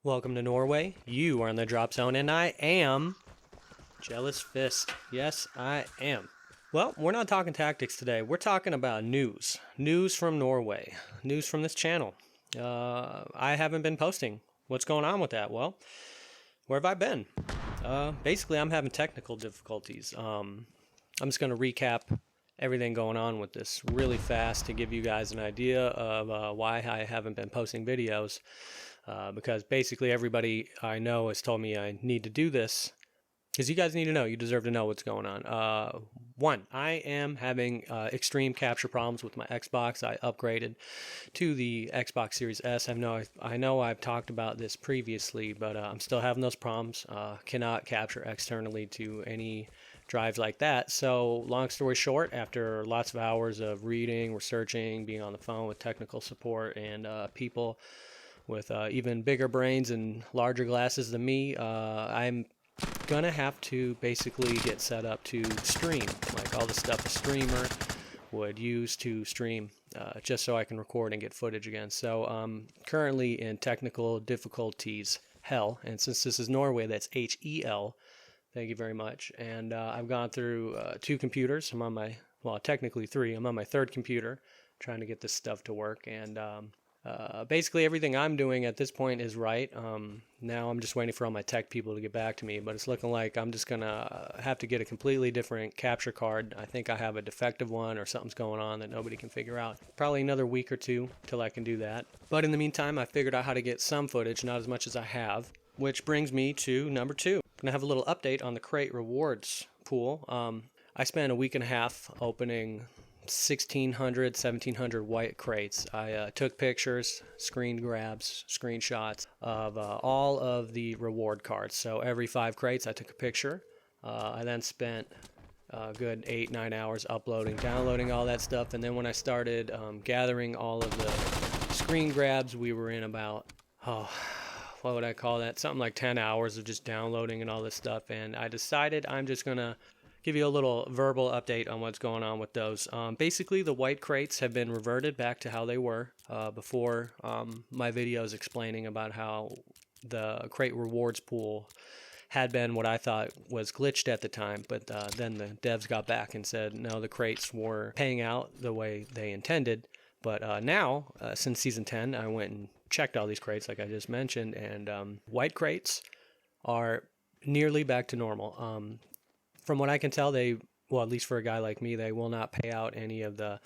Welcome to Norway. You are in the drop zone, and I am Jealous Fist. Yes, I am. Well, we're not talking tactics today. We're talking about news. News from Norway. News from this channel. I haven't been posting. What's going on with that? Well, where have I been? Basically, I'm having technical difficulties. I'm just going to recap everything going on with this really fast to give you guys an idea of why I haven't been posting videos. Because basically everybody I know has told me I need to do this because you guys need to know. You deserve to know what's going on. One, I am having extreme capture problems with my Xbox. I upgraded to the Xbox Series S. I know I've talked about this previously, but I'm still having those problems. Cannot capture externally to any drives like that. So long story short, after lots of hours of reading, researching, being on the phone with technical support and people with even bigger brains and larger glasses than me, I'm gonna have to basically get set up to stream, like all the stuff a streamer would use to stream, just so I can record and get footage again. So currently in technical difficulties hell, and since this is Norway, that's HEL. Thank you very much. And I've gone through 2 computers. I'm on my, well, technically 3. I'm on my 3rd computer trying to get this stuff to work, and basically everything I'm doing at this point is right. Now I'm just waiting for all my tech people to get back to me, but it's looking like I'm just gonna have to get a completely different capture card. I think I have a defective one or something's going on that nobody can figure out. Probably another week or 2 till I can do that. But in the meantime, I figured out how to get some footage, not as much as I have, which brings me to number 2. I'm gonna have a little update on the crate rewards pool. I spent a week and a half opening 1,600, 1,700 white crates. I took pictures, screen grabs, screenshots of all of the reward cards. So every 5 crates I took a picture. I then spent a good 8-9 hours uploading, downloading all that stuff. And then when I started gathering all of the screen grabs, we were in about, what would I call that? Something like 10 hours of just downloading and all this stuff. And I decided I'm just going to give you a little verbal update on what's going on with those. Basically, the white crates have been reverted back to how they were before my videos explaining about how the crate rewards pool had been what I thought was glitched at the time, but then the devs got back and said, no, the crates were paying out the way they intended. But now, since Season 10, I went and checked all these crates, like I just mentioned, and white crates are nearly back to normal. From what I can tell, well, at least for a guy like me, they will not pay out any of the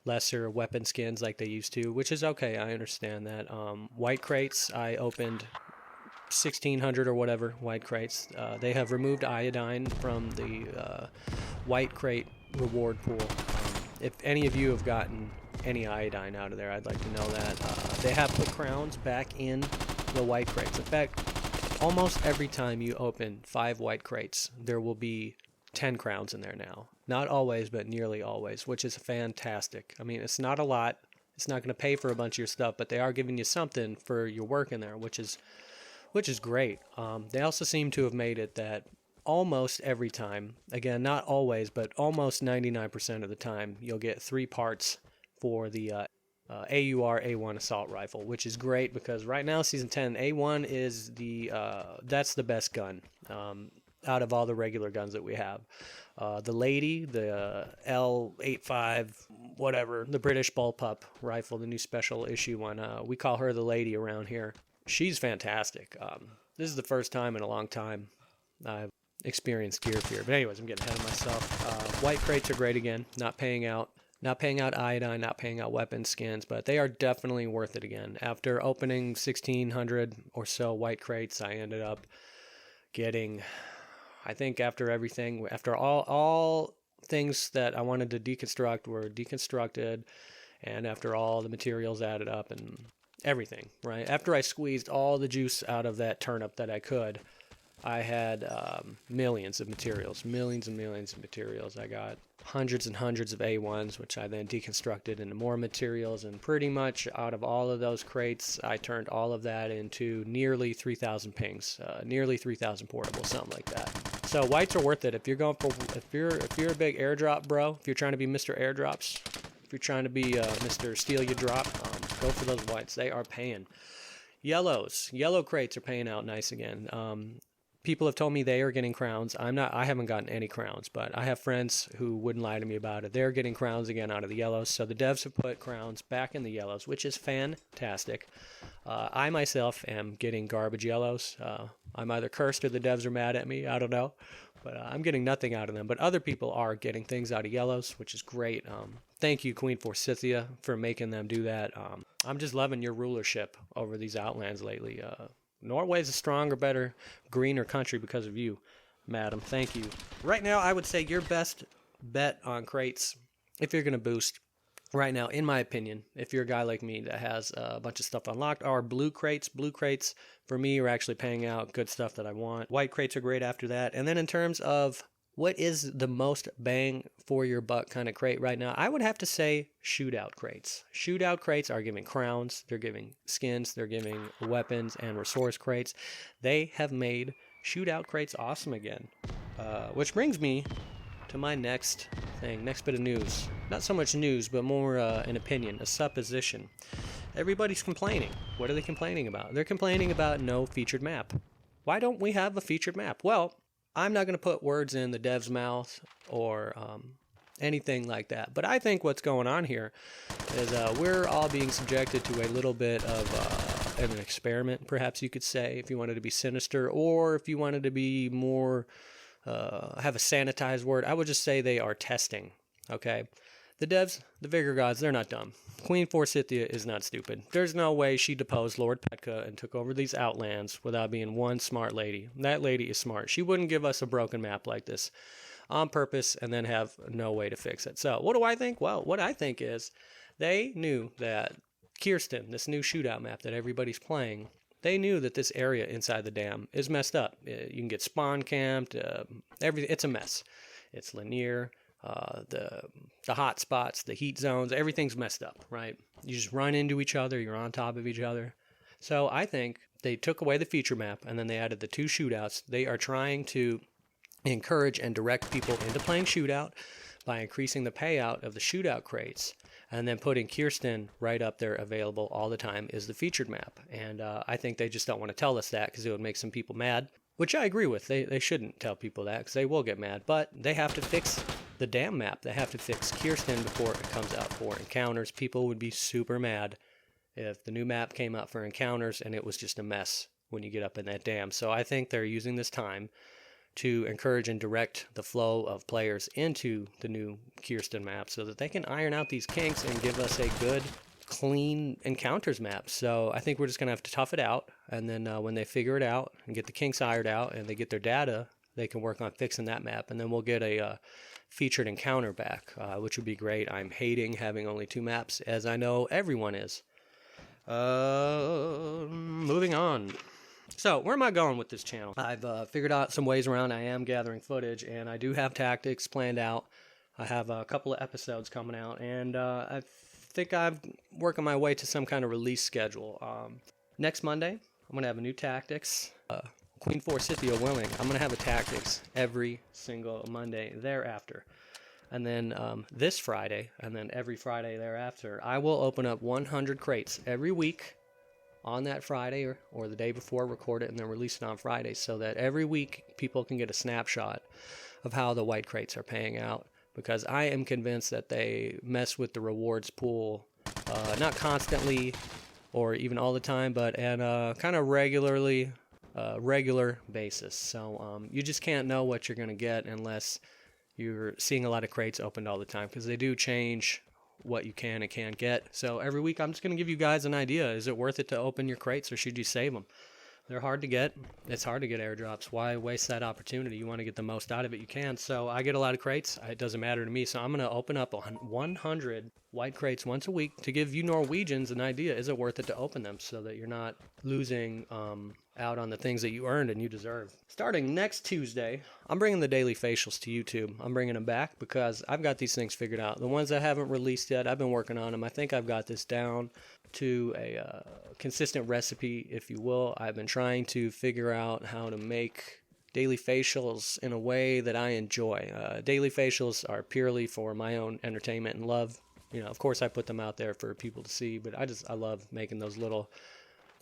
lesser weapon skins like they used to, which is okay. I understand that. White crates, I opened 1,600 or whatever white crates. They have removed iodine from the white crate reward pool. If any of you have gotten any iodine out of there, I'd like to know that. They have put crowns back in the white crates. In fact, almost every time you open 5 white crates, there will be 10 crowns in there now. Not always, but nearly always, which is fantastic. I mean, it's not a lot. It's not going to pay for a bunch of your stuff, but they are giving you something for your work in there, which is great. They also seem to have made it that almost every time, again, not always, but almost 99% of the time, you'll get 3 parts for the AUR A1 assault rifle, which is great because right now Season 10 A1 is that's the best gun out of all the regular guns that we have. The lady, the L85 whatever, the British bullpup rifle, the new special issue one, we call her the lady around here. She's fantastic. This is the first time in a long time I've experienced gear fear, but anyways, I'm getting ahead of myself. White crates are great again, not paying out iodine, not paying out weapon skins, but they are definitely worth it again. After opening 1,600 or so white crates, I ended up getting, I think after all things that I wanted to deconstruct were deconstructed, and after all the materials added up and everything, right? After I squeezed all the juice out of that turnip that I could, I had millions and millions of materials. I got hundreds and hundreds of A1s, which I then deconstructed into more materials, and pretty much out of all of those crates, I turned all of that into nearly 3,000 pings, nearly 3,000 portables, something like that. So whites are worth it if you're going for if you're a big airdrop bro, if you're trying to be Mr. Airdrops, if you're trying to be Mr. Steal Your Drop, go for those whites. They are paying. Yellows. Yellow crates are paying out nice again. People have told me they are getting crowns. I haven't gotten any crowns, but I have friends who wouldn't lie to me about it. They're getting crowns again out of the yellows. So the devs have put crowns back in the yellows, which is fantastic. I myself am getting garbage yellows. I'm either cursed or the devs are mad at me. I don't know. But I'm getting nothing out of them. But other people are getting things out of yellows, which is great. Thank you, Queen Forsythia, for making them do that. I'm just loving your rulership over these Outlands lately. Norway's a stronger, better, greener country because of you, madam. Thank you. Right now, I would say your best bet on crates, if you're going to boost, right now, in my opinion, if you're a guy like me that has a bunch of stuff unlocked, are blue crates. Blue crates, for me, are actually paying out good stuff that I want. White crates are great after that. And then in terms of what is the most bang for your buck kind of crate right now, I would have to say shootout crates. Shootout crates are giving crowns, they're giving skins, they're giving weapons and resource crates. They have made shootout crates awesome again. Which brings me to my next thing, next bit of news. Not so much news, but more an opinion, a supposition. Everybody's complaining. What are they complaining about? They're complaining about no featured map. Why don't we have a featured map? Well, I'm not going to put words in the dev's mouth or anything like that. But I think what's going on here is we're all being subjected to a little bit of an experiment, perhaps you could say, if you wanted to be sinister, or if you wanted to be more, have a sanitized word, I would just say they are testing, okay? The devs, the Vigor gods, they're not dumb. Queen Forsythia is not stupid. There's no way she deposed Lord Petka and took over these Outlands without being one smart lady. That lady is smart. She wouldn't give us a broken map like this on purpose and then have no way to fix it. So what do I think? Well, what I think is they knew that Kirsten, this new shootout map that everybody's playing, they knew that this area inside the dam is messed up. You can get spawn camped. It's a mess. It's linear. The hot spots, the heat zones, everything's messed up, right? You just run into each other, you're on top of each other. So I think they took away the feature map and then they added the 2 shootouts. They are trying to encourage and direct people into playing shootout by increasing the payout of the shootout crates and then putting Kirsten right up there available all the time is the featured map. And I think they just don't want to tell us that because it would make some people mad, which I agree with. They shouldn't tell people that because they will get mad, but they have to fix the damn map. They have to fix Kirsten before it comes out for encounters. People would be super mad if the new map came out for encounters and it was just a mess when you get up in that dam. So I think they're using this time to encourage and direct the flow of players into the new Kirsten map so that they can iron out these kinks and give us a good, clean encounters map. So I think we're just going to have to tough it out. And then when they figure it out and get the kinks ironed out and they get their data, they can work on fixing that map. And then we'll get a featured encounter back, which would be great. I'm hating having only 2 maps, as I know everyone is. Moving on. So, where am I going with this channel? I've figured out some ways around. I am gathering footage, and I do have tactics planned out. I have a couple of episodes coming out, and I think I'm working my way to some kind of release schedule. Next Monday, I'm going to have a new tactics. Queen Forsythia willing, I'm going to have a tactics every single Monday thereafter. And then this Friday, and then every Friday thereafter, I will open up 100 crates every week on that Friday or the day before, record it, and then release it on Friday so that every week people can get a snapshot of how the white crates are paying out. Because I am convinced that they mess with the rewards pool, not constantly or even all the time, but at a kind of regular basis. So you just can't know what you're going to get unless you're seeing a lot of crates opened all the time, because they do change what you can and can't get. So every week I'm just going to give you guys an idea. Is it worth it to open your crates, or should you save them? They're hard to get. It's hard to get airdrops. Why waste that opportunity? You want to get the most out of it you can. So I get a lot of crates. It doesn't matter to me. So I'm going to open up 100 white crates once a week to give you Norwegians an idea. Is it worth it to open them so that you're not losing out on the things that you earned and you deserve? Starting next Tuesday, I'm bringing the daily facials to YouTube. I'm bringing them back because I've got these things figured out. The ones I haven't released yet, I've been working on them. I think I've got this down to a consistent recipe, if you will. I've been trying to figure out how to make daily facials in a way that I enjoy. Daily facials are purely for my own entertainment and love. You know, of course I put them out there for people to see, but I love making those little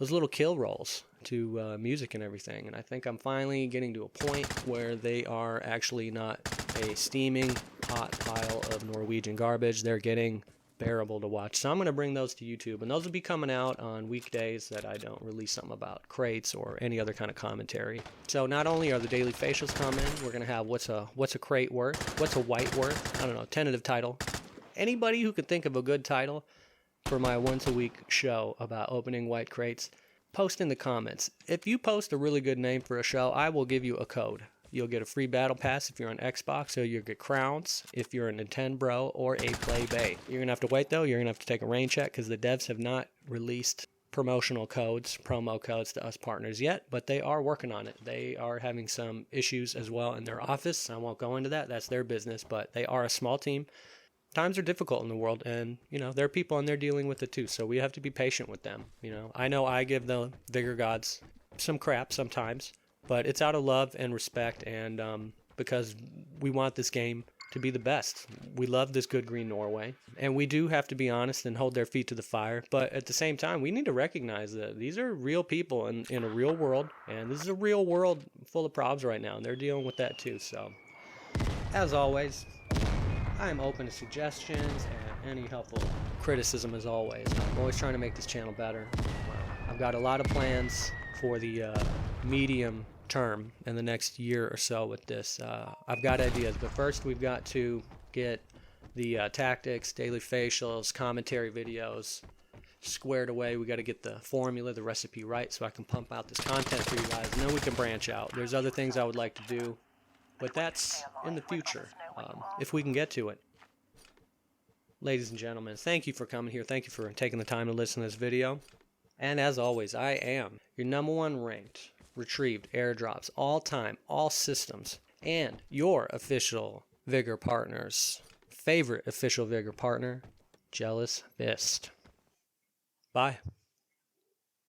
little kill rolls to music and everything. And I think I'm finally getting to a point where they are actually not a steaming hot pile of Norwegian garbage. They're getting bearable to watch. So I'm going to bring those to YouTube, and those will be coming out on weekdays that I don't release something about crates or any other kind of commentary. So not only are the daily facials coming, we're going to have what's a crate worth, what's a white worth, I don't know, tentative title. Anybody who could think of a good title for my once a week show about opening white crates, post in the comments. If you post a really good name for a show, I will give you a code. You'll get a free battle pass if you're on Xbox, or you'll get crowns if you're a Nintendo Bro or a Play Bay. You're going to have to wait though. You're going to have to take a rain check because the devs have not released promotional codes, promo codes to us partners yet, but they are working on it. They are having some issues as well in their office. I won't go into that. That's their business, but they are a small team. Times are difficult in the world, and there are people and they're dealing with it too, so we have to be patient with them. I know I give the Vigor gods some crap sometimes, but it's out of love and respect, and because we want this game to be the best. We love this good green Norway, and we do have to be honest and hold their feet to the fire, but at the same time we need to recognize that these are real people in a real world, and this is a real world full of problems right now, and they're dealing with that too. So as always, I am open to suggestions and any helpful criticism as always. I'm always trying to make this channel better. I've got a lot of plans for the medium term in the next year or so with this. I've got ideas, but first we've got to get the tactics, daily facials, commentary videos squared away. We got to get the formula, the recipe right so I can pump out this content for you guys, and then we can branch out. There's other things I would like to do, but that's in the future, if we can get to it. Ladies and gentlemen, thank you for coming here. Thank you for taking the time to listen to this video. And as always, I am your #1 ranked, retrieved airdrops, all time, all systems, and your official Vigor partner's favorite official Vigor partner, Jealous Fist. Bye.